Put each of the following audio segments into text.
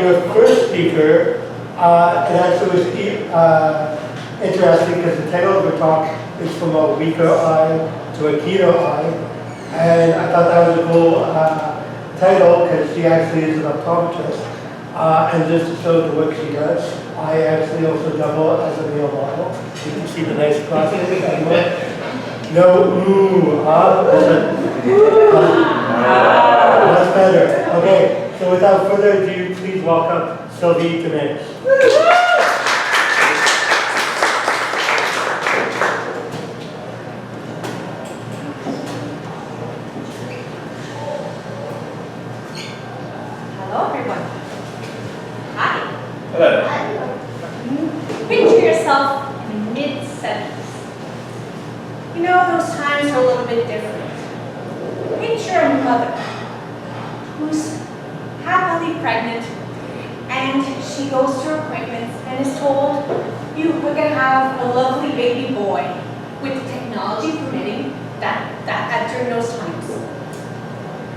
your first speaker, it actually was interesting because the title of the talk is from a weaker eye to a keener eye. And I thought that was a cool title because she actually is an optometrist. And just to show the work she does, I actually also double as a male model. You can see the nice glasses. No, ooh, much better. Okay, so without further ado, please welcome Sylvie Demers. Hello, everyone. Hi. Hello. Picture yourself in the mid-70s. You know, those times are a little bit different. Picture a mother who's happily pregnant and she goes to her appointments and is told, we're going to have a lovely baby boy, with technology permitting that during those times.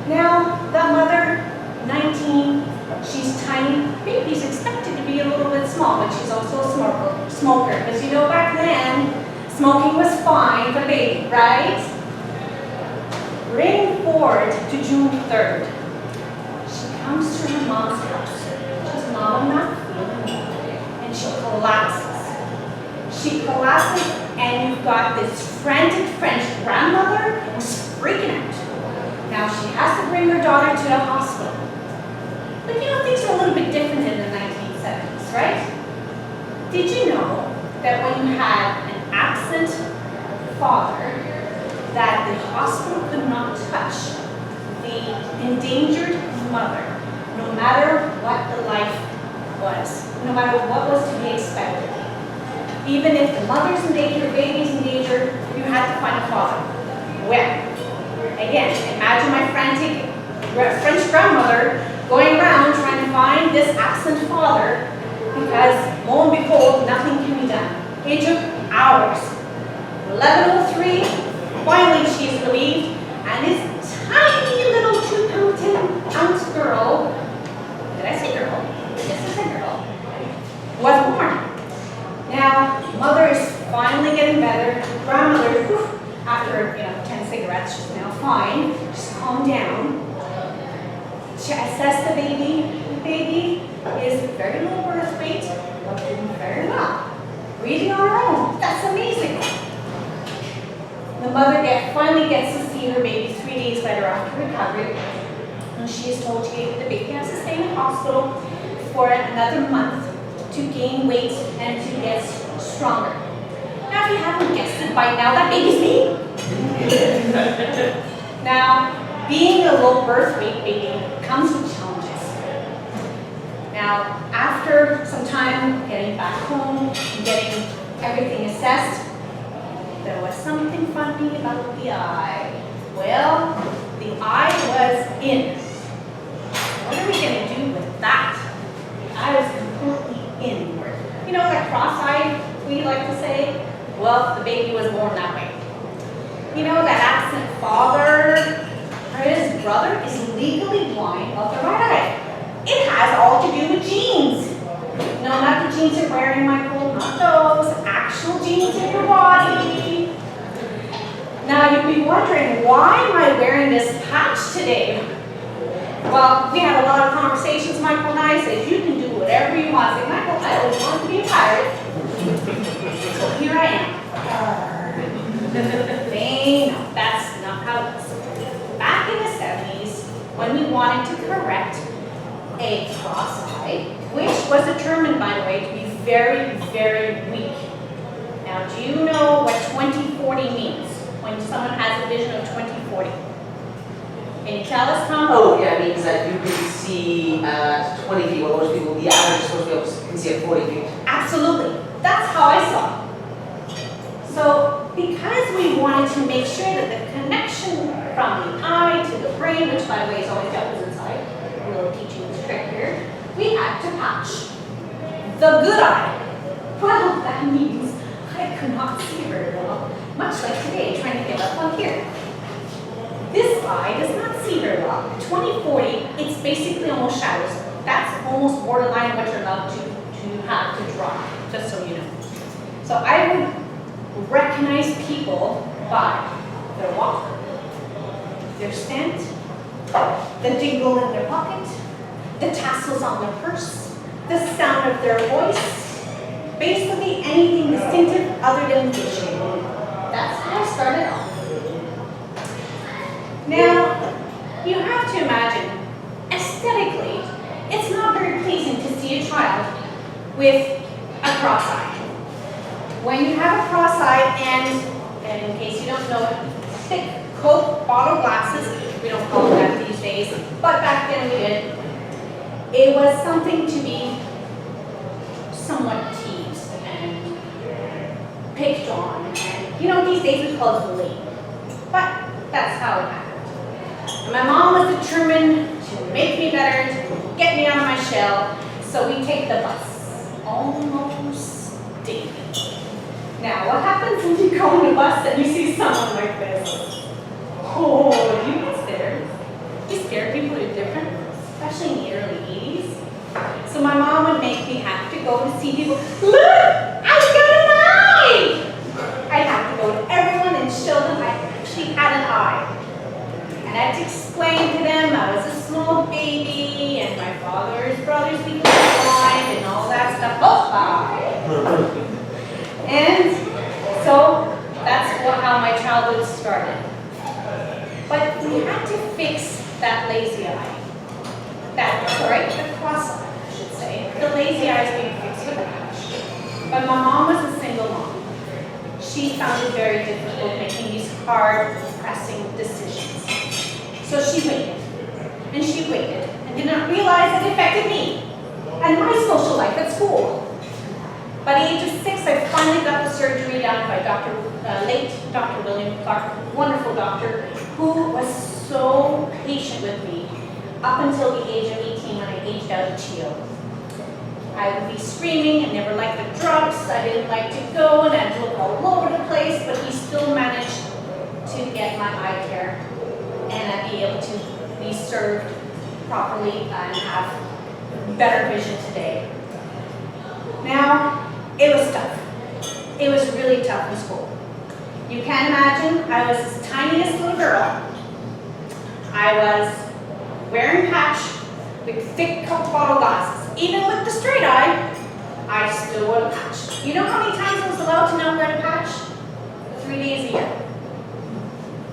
Now, that mother, 19, she's tiny. Baby's expected to be a little bit small, but she's also a smoker. Because you know, back then, smoking was fine for baby, right? Ring forward to June 3rd. She comes to her mom's house. She says, Mom, I'm not feeling well. And she collapses. She collapses, and you've got this frantic French grandmother who's freaking out. Now she has to bring her daughter to the hospital. But you know, things are a little bit different in the 1970s, right? Did you know that when you had an absent father, that the hospital could not touch the endangered mother, no matter what the life was, no matter what was to be expected? Even if the mother's in danger, baby's in danger, you had to find a father. Well, again, imagine my frantic French grandmother going around trying to find this absent father, because lo and behold, nothing can be done. It took hours. 11:03, finally she's relieved, and this tiny little 2-pound girl, did I say girl? Yes, I said girl, was born. Now, mother is finally getting better. Grandmother, after 10 cigarettes, she's now fine. She's calmed down. She assessed the baby. The baby is very low birth weight, but doing very well. Breathing on her own. That's amazing. The mother finally gets to see her baby 3 days later after recovery. And she is told the baby has to stay in the hospital for another month to gain weight and to get stronger. Now, if you haven't guessed it by now, that baby's me. Now, being a low birth weight baby comes with challenges. Now, after some time getting back home and getting everything assessed, there was something funny about the eye. Well, the eye was in. What are we going to do with that? The eye was completely inward. You know that cross-eyed we like to say? Well, the baby was born that way. You know that absent father, or his brother, is legally blind of the right eye. It has all to do with genes. No, not the genes you're wearing, Michael, not those. Actual genes in your body. Now, you'd be wondering, why am I wearing this patch today? Well, we had a lot of conversations, Michael and I said, you can do whatever you want. I said, Michael, I always wanted to be a pirate. So here I am. No, that's not how it was. Back in the 70s, when we wanted to correct a cross eye, which was determined, by the way, to be very, very weak. Now, do you know what 20/40 means? When someone has a vision of 20/40. Can you tell us, Tom? Oh, yeah, it means that you can see at 20 feet, while most people, the average is supposed to be able to can see at 40 feet. Absolutely. That's how I saw it. So, because we wanted to make sure that the connection from the eye to the brain, which by the way is always the opposite side, we'll teach you this trick here, we had to patch the good eye. Well, that means I could not see very well, much like today, trying to get up on here. This eye does not see very well. 20/40, it's basically almost shadows. That's almost borderline what you're allowed to have to drive, just so you know. So I would recognize people by their walk, their stance, the jingle in their pocket, the tassels on their purse, the sound of their voice, basically anything distinctive other than facial. That's how I started off. Now, you have to imagine, aesthetically, it's not very pleasing to see a child with a cross eye. When you have a cross eye, and in case you don't know, thick Coke bottle glasses, we don't call them that these days, but back then we did. It was something to be somewhat teased and picked on, and these days we call it bullying. But that's how it happened. And my mom was determined to make me better, to get me out of my shell, so we take the bus almost daily. Now, what happens when you go on a bus and you see someone like this? Oh, you get scared. You scared people are different, especially in the early 80s. So my mom would make me have to go to see people. Look, I got an eye! I'd have to go to everyone and show them I actually had an eye. And I had to explain to them I was a small baby and my father's brother's became blind and all that stuff. Oh, and so that's how my childhood started. But we had to fix that lazy eye. The cross eye, I should say. The lazy eye is being fixed with a patch. But my mom was a single mom. She found it very difficult making these hard, pressing decisions. So she waited, and she waited, and did not realize it affected me and my social life at school. By the age of 6, I finally got the surgery done by late Dr. William Clark, wonderful doctor, who was so patient with me up until the age of 18 when I aged out of CHEO. I would be screaming and never liked the drugs. I didn't like to go, and I'd look all over the place, but he still managed to get my eye care, and I'd be able to be served properly and have better vision today. Now, it was tough. It was really tough in school. You can't imagine, I was the tiniest little girl. I was wearing patch with thick Coke bottle glasses. Even with the straight eye, I still wore the patch. You know how many times I was allowed to not wear the patch? 3 days a year.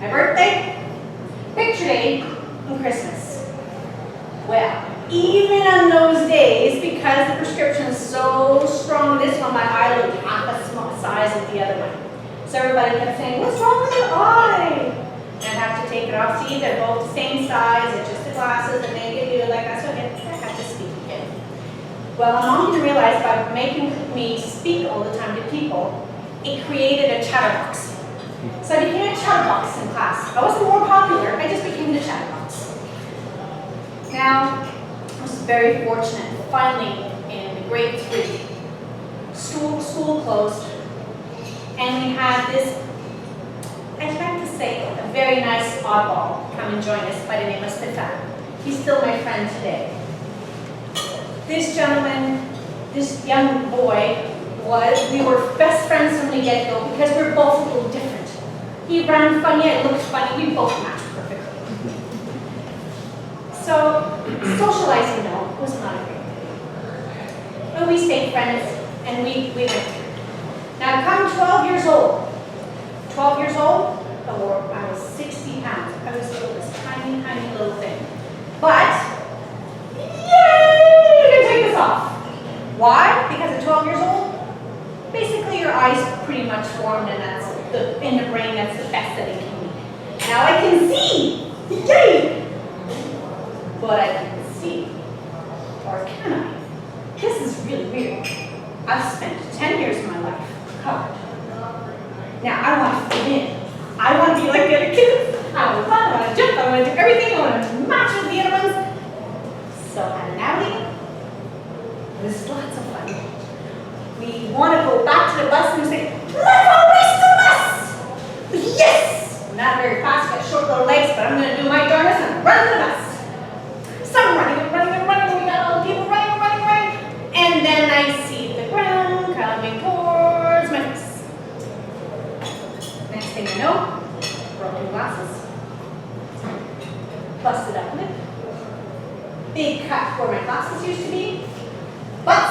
My birthday, picture day, and Christmas. Well, even on those days, because the prescription is so strong, this one, my eye looked half the size of the other one. So everybody kept saying, what's wrong with your eye? And I'd have to take it off. See, they're both the same size, it's just the glasses, and they give you like that, so I had to speak again. Well, my mom didn't realize by making me speak all the time to people, it created a chatterbox. So I became a chatterbox in class. I wasn't more popular, I just became the chatterbox. Now, I was very fortunate. Finally, in grade 3, school closed, and we had this, I'd like to say, a very nice oddball come and join us by the name of Stefan. He's still my friend today. This gentleman, this young boy, we were best friends from the get-go because we were both a little different. He ran funny, I looked funny, we both matched perfectly. So, socializing though was not a great thing. But we stayed friends and we went through. Now, come 12 years old, I was 60 pounds. I was still this tiny, tiny little thing. But, yay, you can take this off. Why? Because at 12 years old, basically your eyes pretty much formed, and that's in the brain, that's the best that it can be. Now I can see, yay! But I can see, or can I? This is really weird. I've spent 10 years of my life covered. Now I want to fit in. I want to be like the other kids. I want to run, I want to jump, I want to do everything, I want to match with the other ones. So now this is lots of fun. We want to go back to the bus and say, let's all race to the bus! Yes! I'm not very fast, got short little legs, but I'm going to do my darnest and run to the bus. Some running and running and running, we got all the people running.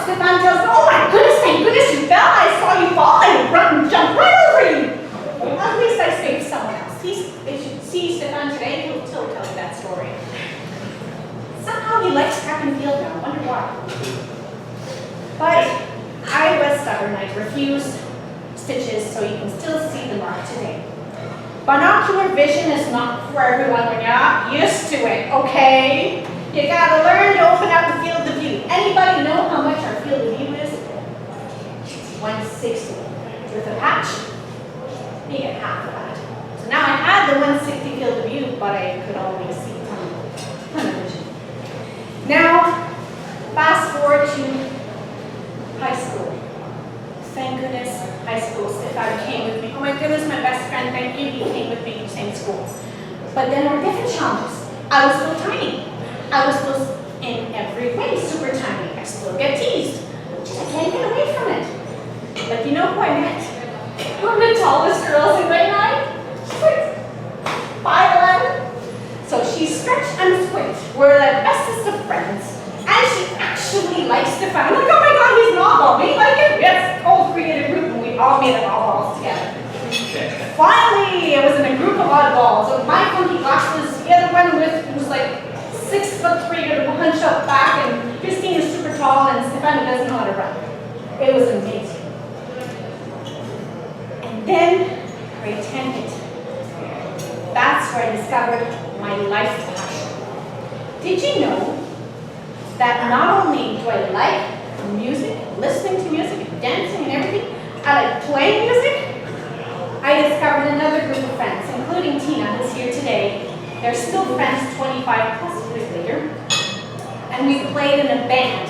Stefan tells me, oh my goodness, thank goodness you fell. I saw you fall. I run and jump right over you. Well, at least I saved someone else. If you see Stefan today, he'll still tell you that story. Somehow he likes track and field now. I wonder why. But I was stubborn. I refused stitches, so you can still see the mark today. Binocular vision is not for everyone when you're not used to it, okay? You gotta learn to open up the field of view. Anybody know how much our field of view is? 160. With a patch, you get half of that. So now I had the 160 field of view, but I could always see tunnel vision. Now, fast forward to high school. Thank goodness, high school. Stefan came with me. Oh my goodness, my best friend, thank you, he came with me to the same school. But then there were different challenges. I was still tiny. I was still in every way super tiny. I still get teased. I can't get away from it. But you know who I met? One of the tallest girls in grade 9. She's like 5'11". So she's stretched and squint. We're the bestest of friends. And she actually likes Stefan. I'm like, oh my god, he's an oddball. We like it. Yes, whole creative group, and we all made it oddballs together. Finally, I was in a group of oddballs. So my funky glasses, the other one was like 6'3", with a hunched up back, and Christine is super tall, and Stefan doesn't know how to run. It was amazing. And then grade 10 hit. That's where I discovered my life passion. Did you know that not only do I like music, listening to music, and dancing and everything, I like playing music? I discovered another group of friends, including Tina, who's here today. They're still friends 25 plus years later. And we played in a band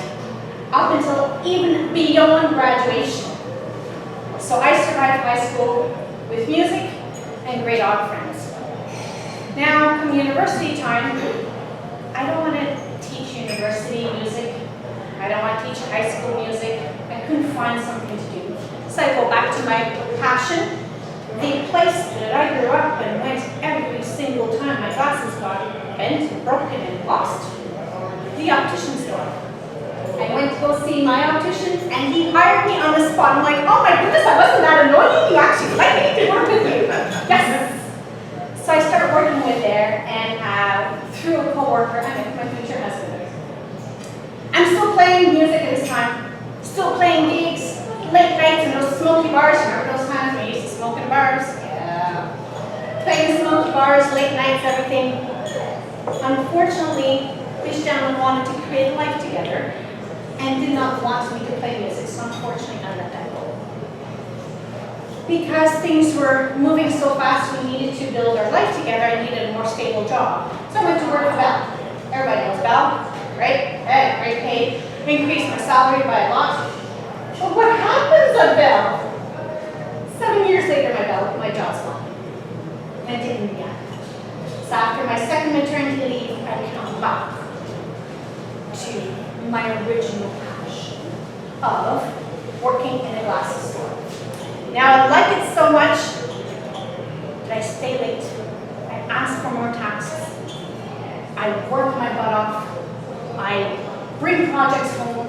up until even beyond graduation. So I survived high school with music and great odd friends. Now, come university time, I don't want to teach university music. I don't want to teach high school music. I couldn't find something to do. So I go back to my passion. The place that I grew up and went every single time my glasses got bent and broken and lost. The optician store. I went to go see my optician and he hired me on the spot. I'm like, oh my goodness, I wasn't that annoying. You actually like me to work with you. Yes. So I started working with there, and through a coworker, I met my future husband. I'm still playing music at this time, still playing gigs, late nights in those smoky bars. Remember those times when we used to smoke in bars? Yeah. Playing smoky bars, late nights, everything. Unfortunately, this gentleman wanted to create a life together and did not want me to play music, so unfortunately I let that go. Because things were moving so fast, we needed to build our life together. I needed a more stable job. So I went to work for Bell. Everybody knows Bell, right? Great paid. Increased my salary by a lot. But what happens at Bell? 7 years later, my job's gone. And it didn't yet. So after my second maternity leave, I come back to my original passion of working in a glasses store. Now, I like it so much that I stay late. I ask for more taxes. I work my butt off. I bring projects home.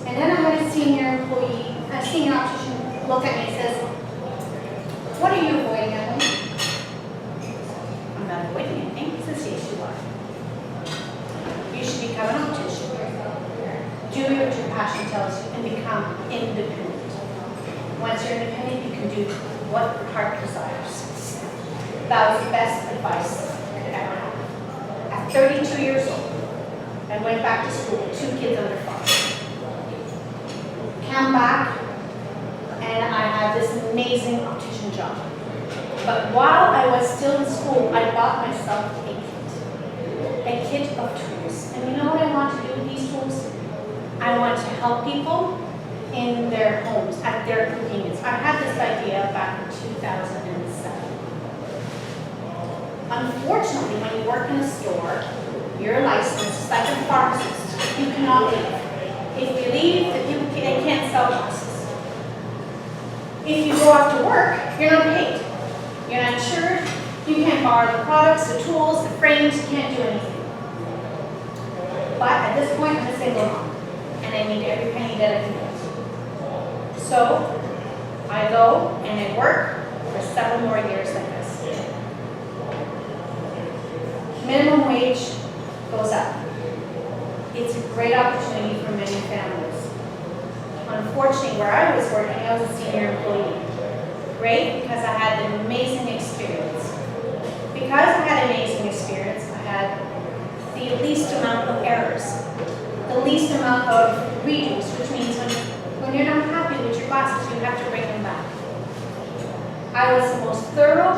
And then I had a senior employee, a senior optician, look at me and says, what are you avoiding at home? I'm not avoiding anything. He says, yes, you are. You should become an optician. Do what your passion tells you and become independent. Once you're independent, you can do what your heart desires. That was the best advice I could ever have. At 32 years old, I went back to school, 2 kids under 5. Came back, and I had this amazing optician job. But while I was still in school, I bought myself a kit of tools. And you know what I want to do with these tools? I want to help people in their homes, at their convenience. I had this idea back in 2007. Unfortunately, when you work in a store, you're licensed, like a pharmacist. You cannot leave. If you leave, they can't sell glasses. If you go off to work, you're not paid. You're not insured. You can't borrow the products, the tools, the frames. You can't do anything. But at this point, I'm a single mom, and I need every penny get a commute. So I go and I work for several more years like this. Minimum wage goes up. It's a great opportunity for many families. Unfortunately, where I was working, I was a senior employee. Great, because I had an amazing experience. Because I had an amazing experience, I had the least amount of errors, the least amount of redos, which means when you're not happy with your classes, you have to bring them back. I was the most thorough,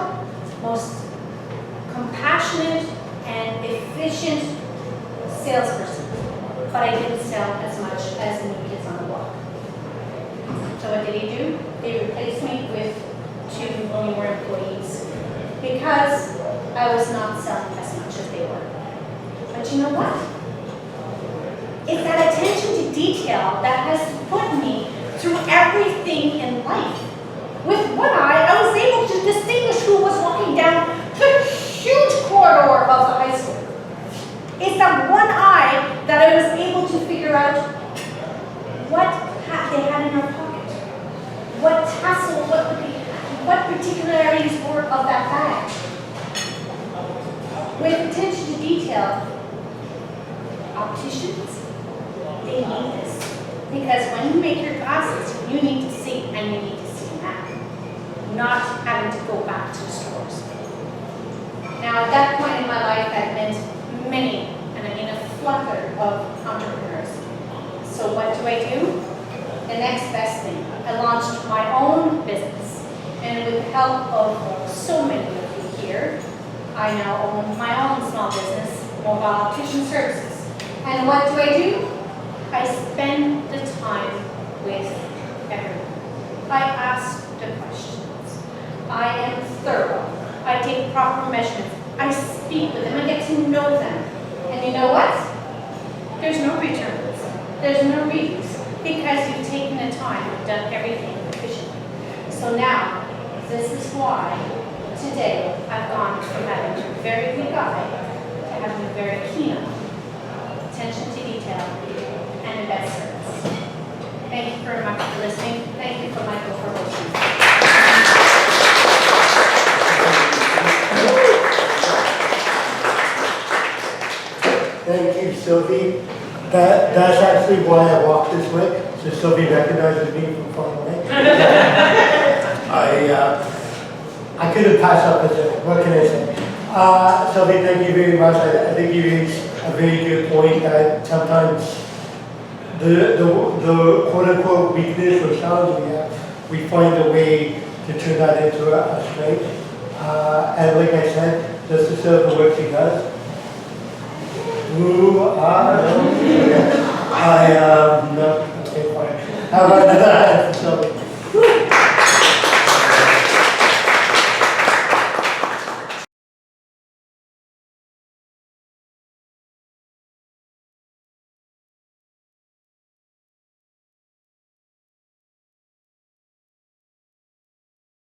most compassionate, and efficient salesperson, but I didn't sell as much as the new kids on the block. So what did he do? They replaced me with 2 more employees because I was not selling as much as they were. But you know what? It's that attention to detail that has put me through everything in life. With one eye, I was able to distinguish who was walking down the huge corridor of the high school. It's that one eye that I was able to figure out what they had in their pocket, what tassel, what particularities were of that bag. With attention to detail, opticians, they need this. Because when you make your glasses, you need to see, and you need to see now, not having to go back to stores. Now, at that point in my life, I've met many, and I mean a flutter of entrepreneurs. So what do? The next best thing. I launched my own business, and with the help of so many of you here, I now own my own small business, Mobile Optician Services. And what do? I spend the time with everyone. I ask the questions. I am thorough. I take proper measurements. I speak with them. I get to know them. And you know what? There's no returns. There's no reuse. Because you've taken the time and done everything efficiently. So now, this is why today I've gone from having a very weak eye to having a very keen eye, attention to detail, and a best service. Thank you very much for listening. Thank you for Michael for hosting. Thank you, Sylvie. That's actually why I walked this way, so Sylvie recognizes me from far away. I couldn't pass up as a, what can I say? Sylvie, thank you very much. I think you raised a very good point that sometimes the quote-unquote weakness or challenge we have, we find a way to turn that into a strength. And like I said, just to serve the work she does. No, okay, fine. How about that?